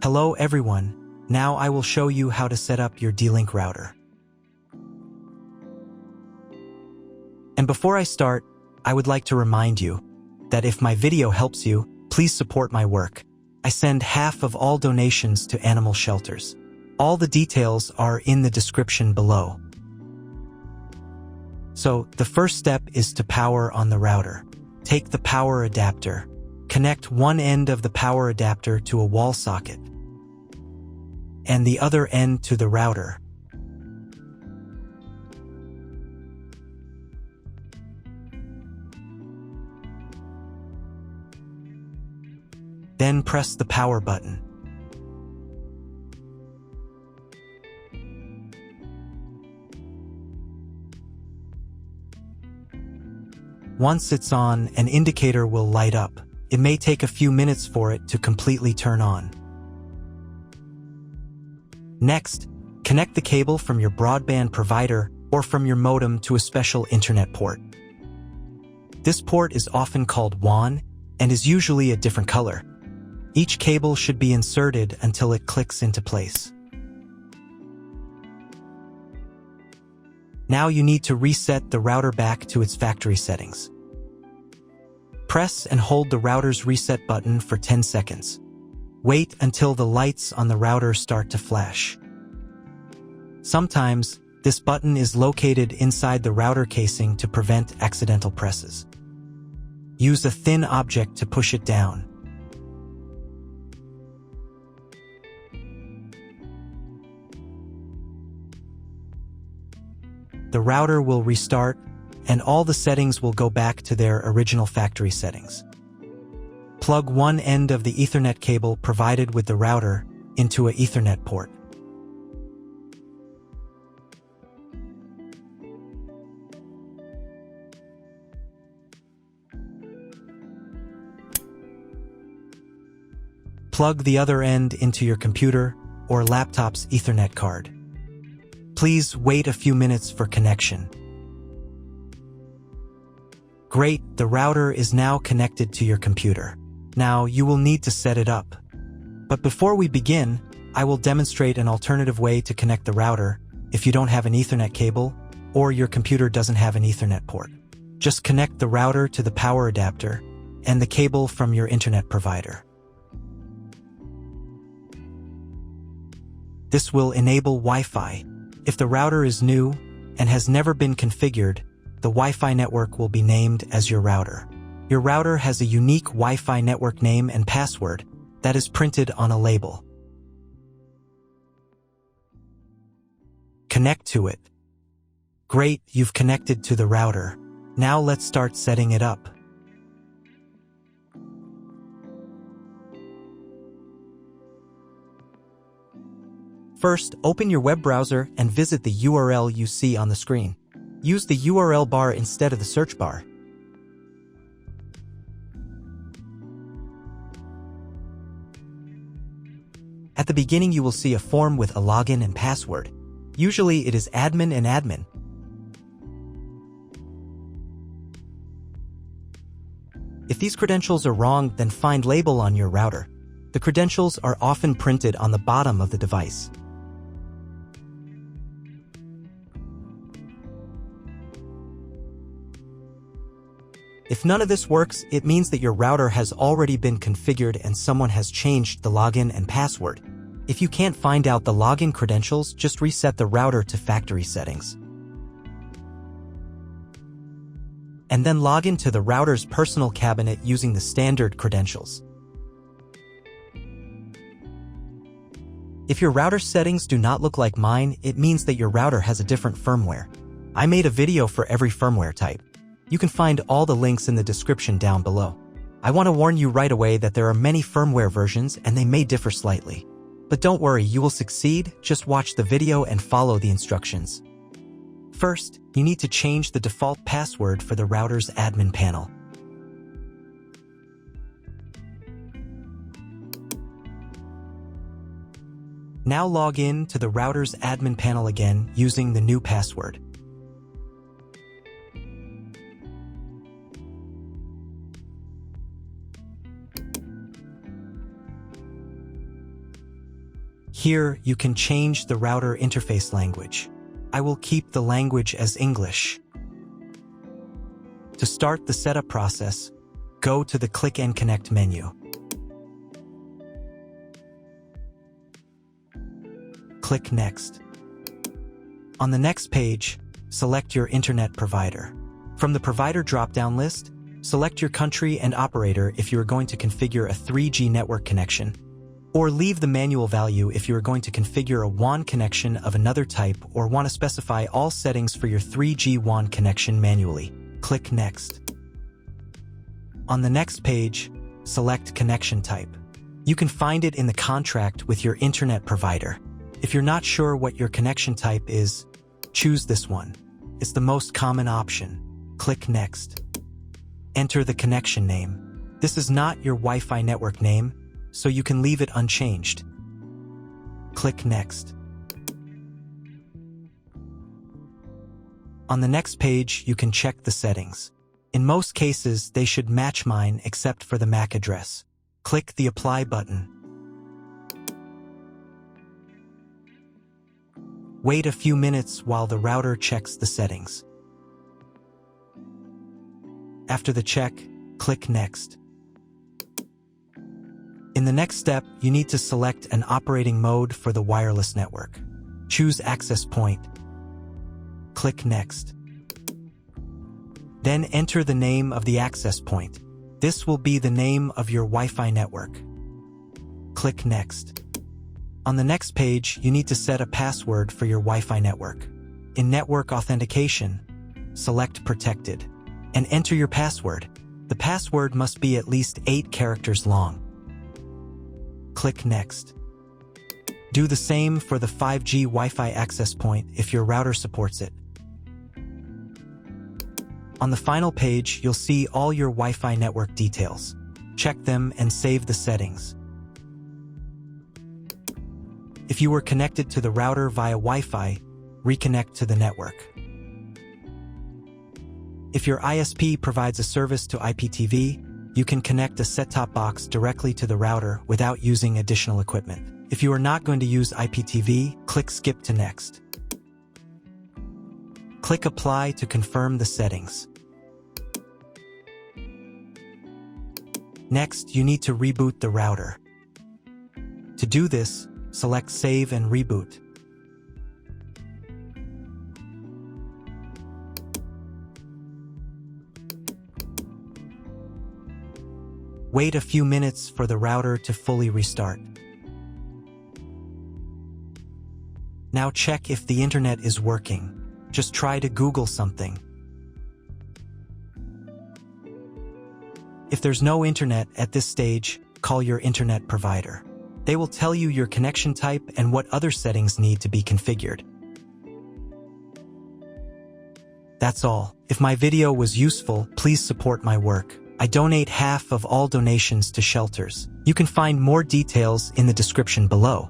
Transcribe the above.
Hello everyone, now I will show you how to set up your D-Link router. And before I start, I would like to remind you that if my video helps you, please support my work. I send half of all donations to animal shelters. All the details are in the description below. So, the first step is to power on the router. Take the power adapter. Connect one end of the power adapter to a wall socket and the other end to the router. Then press the power button. Once it's on, an indicator will light up. It may take a few minutes for it to completely turn on. Next, connect the cable from your broadband provider or from your modem to a special internet port. This port is often called WAN and is usually a different color. Each cable should be inserted until it clicks into place. Now you need to reset the router back to its factory settings. Press and hold the router's reset button for 10 seconds. Wait until the lights on the router start to flash. Sometimes, this button is located inside the router casing to prevent accidental presses. Use a thin object to push it down. The router will restart, and all the settings will go back to their original factory settings. Plug one end of the Ethernet cable provided with the router into an Ethernet port. Plug the other end into your computer or laptop's Ethernet card. Please wait a few minutes for connection. Great, the router is now connected to your computer. Now you will need to set it up. But before we begin, I will demonstrate an alternative way to connect the router if you don't have an Ethernet cable or your computer doesn't have an Ethernet port. Just connect the router to the power adapter and the cable from your internet provider. This will enable Wi-Fi. If the router is new and has never been configured, the Wi-Fi network will be named as your router. Your router has a unique Wi-Fi network name and password that is printed on a label. Connect to it. Great, you've connected to the router. Now let's start setting it up. First, open your web browser and visit the URL you see on the screen. Use the URL bar instead of the search bar. At the beginning, you will see a form with a login and password. Usually, it is admin and admin. If these credentials are wrong, then find label on your router. The credentials are often printed on the bottom of the device. If none of this works, it means that your router has already been configured and someone has changed the login and password. If you can't find out the login credentials, just reset the router to factory settings. And then log into the router's personal cabinet using the standard credentials. If your router settings do not look like mine, it means that your router has a different firmware. I made a video for every firmware type. You can find all the links in the description down below. I want to warn you right away that there are many firmware versions and they may differ slightly. But don't worry, you will succeed, just watch the video and follow the instructions. First, you need to change the default password for the router's admin panel. Now log in to the router's admin panel again using the new password. Here, you can change the router interface language. I will keep the language as English. To start the setup process, go to the Click and Connect menu. Click Next. On the next page, select your internet provider. From the provider drop-down list, select your country and operator if you are going to configure a 3G network connection, or leave the manual value if you are going to configure a WAN connection of another type or want to specify all settings for your 3G WAN connection manually. Click Next. On the next page, select connection type. You can find it in the contract with your internet provider. If you're not sure what your connection type is, choose this one. It's the most common option. Click Next. Enter the connection name. This is not your Wi-Fi network name, so you can leave it unchanged. Click Next. On the next page, you can check the settings. In most cases, they should match mine except for the MAC address. Click the Apply button. Wait a few minutes while the router checks the settings. After the check, click Next. In the next step, you need to select an operating mode for the wireless network. Choose Access Point. Click Next. Then enter the name of the access point. This will be the name of your Wi-Fi network. Click Next. On the next page, you need to set a password for your Wi-Fi network. In Network Authentication, select Protected and enter your password. The password must be at least 8 characters long. Click Next. Do the same for the 5G Wi-Fi access point if your router supports it. On the final page, you'll see all your Wi-Fi network details. Check them and save the settings. If you were connected to the router via Wi-Fi, reconnect to the network. If your ISP provides a service to IPTV, you can connect a set-top box directly to the router without using additional equipment. If you are not going to use IPTV, click Skip to Next. Click Apply to confirm the settings. Next, you need to reboot the router. To do this, select Save and Reboot. Wait a few minutes for the router to fully restart. Now check if the internet is working. Just try to Google something. If there's no internet at this stage, call your internet provider. They will tell you your connection type and what other settings need to be configured. That's all. If my video was useful, please support my work. I donate half of all donations to shelters. You can find more details in the description below.